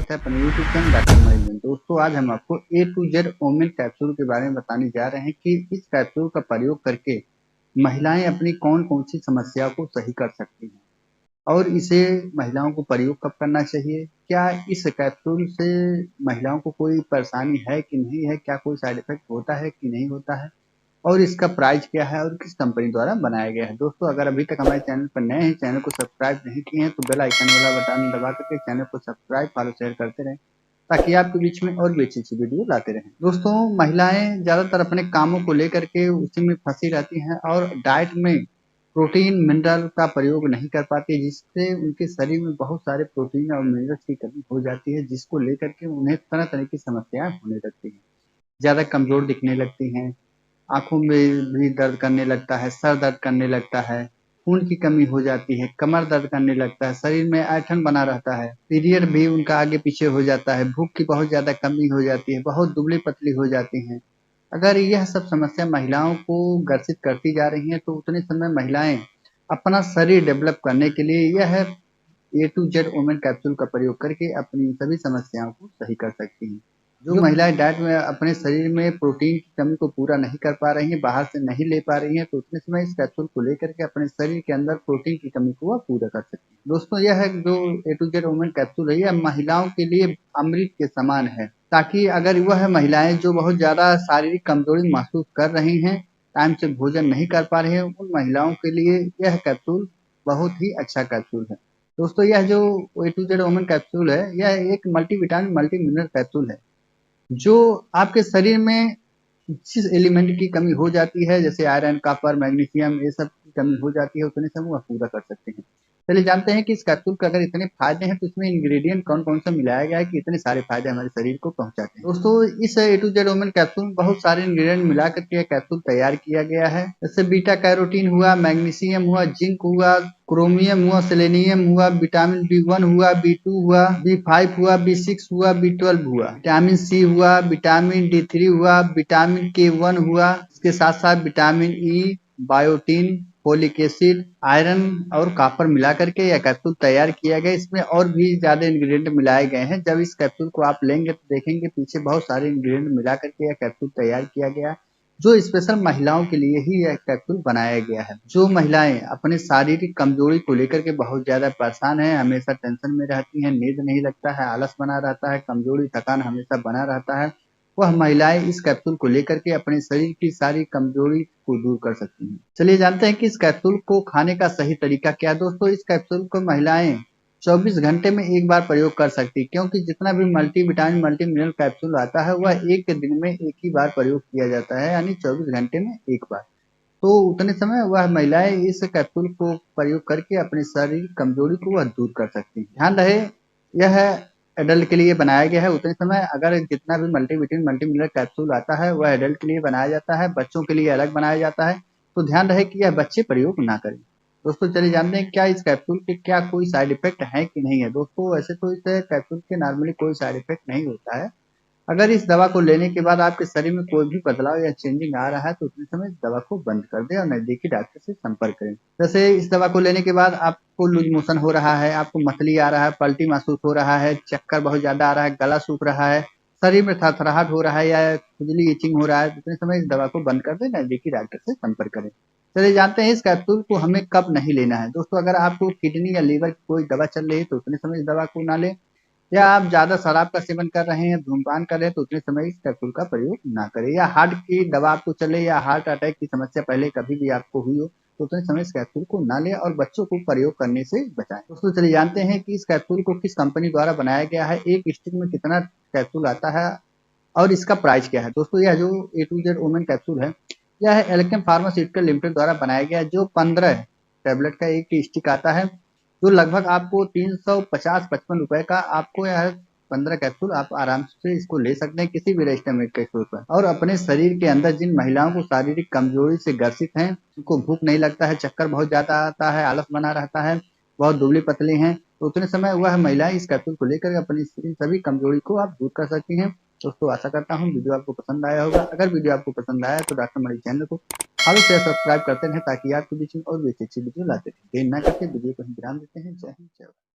स्वागत है अपने यूट्यूब चैनल डॉक्टर मरीज में। दोस्तों आज हम आपको ए टू जेड ओमेन कैप्सूल के बारे में बताने जा रहे हैं कि इस कैप्सूल का प्रयोग करके महिलाएं अपनी कौन कौन सी समस्या को सही कर सकती हैं और इसे महिलाओं को प्रयोग कब करना चाहिए। क्या इस कैप्सूल से महिलाओं को कोई परेशानी है कि नहीं है, क्या कोई साइड इफेक्ट होता है कि नहीं होता है और इसका प्राइस क्या है और किस कंपनी द्वारा बनाया गया है। दोस्तों अगर अभी तक हमारे चैनल पर नए हैं, चैनल को सब्सक्राइब नहीं किए हैं तो बेल आइकन वाला बटन दबा करके चैनल को सब्सक्राइब फॉलो शेयर करते रहें ताकि आपके बीच में और भी अच्छी अच्छी वीडियो लाते रहें। दोस्तों महिलाएं ज़्यादातर अपने कामों को लेकर के उसी में फंसी रहती हैं और डाइट में प्रोटीन मिनरल का प्रयोग नहीं कर पाती, जिससे उनके शरीर में बहुत सारे प्रोटीन और मिनरल्स की कमी हो जाती है, जिसको लेकर के उन्हें तरह तरह की समस्याएं होने लगती हैं। ज़्यादा कमज़ोर दिखने लगती हैं, आँखों में भी दर्द करने लगता है, सर दर्द करने लगता है, खून की कमी हो जाती है, कमर दर्द करने लगता है, शरीर में ऐंठन बना रहता है, पीरियड भी उनका आगे पीछे हो जाता है, भूख की बहुत ज़्यादा कमी हो जाती है, बहुत दुबली-पतली हो जाती हैं। अगर यह सब समस्या महिलाओं को ग्रसित करती जा रही है तो उतने समय महिलाएं अपना शरीर डेवलप करने के लिए यह ए टू जेड वुमेन कैप्सूल का प्रयोग करके अपनी सभी समस्याओं को सही कर सकती हैं। जो महिलाएं डाइट में अपने शरीर में प्रोटीन की कमी को पूरा नहीं कर पा रही हैं, बाहर से नहीं ले पा रही हैं, तो उतने समय इस कैप्सूल को लेकर के अपने शरीर के अंदर प्रोटीन की कमी को वह पूरा कर सकती हैं। दोस्तों यह है जो ए टू जेड वुमेन कैप्सूल है, यह महिलाओं के लिए अमृत के समान है, ताकि अगर वह महिलाएं जो बहुत ज़्यादा शारीरिक कमजोरी महसूस कर रही हैं, टाइम से भोजन नहीं कर पा रही हैं, उन महिलाओं के लिए यह कैप्सूल बहुत ही अच्छा कैप्सूल है। दोस्तों यह जो ए टू जेड वुमेन कैप्सूल है, यह एक मल्टीविटामिन मल्टी मिनरल कैप्सूल है जो आपके शरीर में जिस एलिमेंट की कमी हो जाती है, जैसे आयरन, कॉपर, मैग्नीशियम, ये सब की कमी हो जाती है, उतने समय वह पूरा कर सकते हैं। चलिए जानते हैं कि इस कैप्सूल के अगर इतने फायदे हैं तो इसमें इंग्रेडिएंट कौन कौन सा मिलाया गया है कि इतने सारे फायदे हमारे शरीर को पहुंचाते हैं। दोस्तों इस ए टू जेड वुमेन कैप्सूल में बहुत सारे इंग्रेडिएंट मिला करके कैप्सूल तैयार किया गया है, जैसे बीटा कैरोटीन हुआ, मैग्नीशियम हुआ, जिंक हुआ, क्रोमियम हुआ, सेलेनियम हुआ, विटामिन बी 1 हुआ, बी 2 हुआ, बी 5 हुआ, बी 6 हुआ, बी 12 हुआ, विटामिन सी हुआ, विटामिन D3 हुआ, विटामिन K1 हुआ, इसके साथ साथ vitamin E, biotin, folic acid, iron और कॉपर मिला करके यह कैप्सूल तैयार किया गया। इसमें और भी ज्यादा इंग्रेडिएंट मिलाए गए हैं। जब इस कैप्सूल को आप लेंगे तो देखेंगे पीछे बहुत सारे इंग्रेडिएंट मिला करके यह कैप्सूल तैयार किया गया, जो स्पेशल महिलाओं के लिए ही यह कैप्सूल बनाया गया है। जो महिलाएं अपने शारीरिक कमजोरी को लेकर के बहुत ज्यादा परेशान हैं, हमेशा टेंशन में रहती हैं, नींद नहीं लगता है, आलस बना रहता है, कमजोरी थकान हमेशा बना रहता है, वह महिलाएं इस कैप्सूल को लेकर के अपने शरीर की सारी कमजोरी को दूर कर सकती हैं। चलिए जानते हैं कि इस कैप्सूल को खाने का सही तरीका क्या है। दोस्तों इस कैप्सूल को महिलाएं 24 घंटे में एक बार प्रयोग कर सकती है, क्योंकि जितना भी मल्टीविटामिन मल्टी मिनरल कैप्सूल आता है वह एक दिन में एक ही बार प्रयोग किया जाता है, यानी 24 घंटे में एक बार। तो उतने समय वह महिलाएं इस कैप्सूल को प्रयोग करके अपने शारीरिक कमजोरी को वह दूर कर सकती हैं। ध्यान रहे यह एडल्ट के लिए बनाया गया है। उतने समय अगर जितना भी मल्टीविटामिन मल्टी मिनरल कैप्सूल आता है वह एडल्ट के लिए बनाया जाता है, बच्चों के लिए अलग बनाया जाता है, तो ध्यान रहे कि यह बच्चे प्रयोग ना करें। दोस्तों चलिए जानते हैं क्या इस कैप्सूल के क्या कोई साइड इफेक्ट है कि नहीं है। दोस्तों वैसे तो इस कैप्सूल के नॉर्मली कोई साइड इफेक्ट नहीं होता है। अगर इस दवा को लेने के बाद आपके शरीर में कोई भी बदलाव या चेंजिंग आ रहा है तो उतने समय इस दवा को बंद कर दें और नजदीकी डॉक्टर से संपर्क करें। जैसे इस दवा को लेने के बाद आपको लूज मोशन हो रहा है, आपको मतली आ रहा है, पलटी महसूस हो रहा है, चक्कर बहुत ज्यादा आ रहा है, गला सूख रहा है, शरीर में थरथराहट हो रहा है या खुजली इचिंग हो रहा है, तो उतने समय इस दवा को बंद कर दें, नजदीकी डॉक्टर से संपर्क करें। चलिए जानते हैं इस कैप्सूल को हमें कब नहीं लेना है। दोस्तों अगर आपको किडनी या लीवर की कोई दवा चल रही है तो उतने समय इस दवा को ना लें, या आप ज्यादा शराब का सेवन कर रहे हैं, धूमपान कर रहे हैं तो उतने समय इस कैप्सूल का प्रयोग ना करें, या हार्ट की दवा आपको चले या हार्ट अटैक की समस्या पहले कभी भी आपको हुई हो तो उतने समय इस कैप्सूल को ना लें और बच्चों को प्रयोग करने से बचाएं। दोस्तों चलिए जानते हैं कि इस कैप्सूल को किस कंपनी द्वारा बनाया गया है, एक स्टिक में कितना कैप्सूल आता है और इसका प्राइस क्या है। दोस्तों यह जो ए टू जेड वुमेन कैप्सूल है यह एल्केम फार्मास्यूटिकल लिमिटेड द्वारा बनाया गया है, जो 15 टैबलेट का एक स्टिक आता है, जो लगभग आपको 350-55 रुपए का आपको यह 15 कैप्सूल आप आराम से इसको ले सकते हैं किसी भी रजिस्टर मेडिकल स्टोर पर। और अपने शरीर के अंदर जिन महिलाओं को शारीरिक कमजोरी से ग्रसित हैं, उनको भूख नहीं लगता है, चक्कर बहुत ज्यादा आता है, आलस बना रहता है, बहुत दुबली पतली हैं, तो उतने समय वह महिलाएं इस कैप्सूल को लेकर अपनी इन सभी कमजोरी को आप दूर कर सकती हैं। दोस्तों आशा करता हूँ वीडियो आपको पसंद आया होगा। अगर वीडियो आपको पसंद आया तो डॉक्टर मरीज चैनल को फॉलो शेयर सब्सक्राइब करते रहें ताकि आपके बीच में और भी अच्छी वीडियो लाते रहें। देर ना करके वीडियो को हम विराम देते हैं। जय हिंद जय भारत।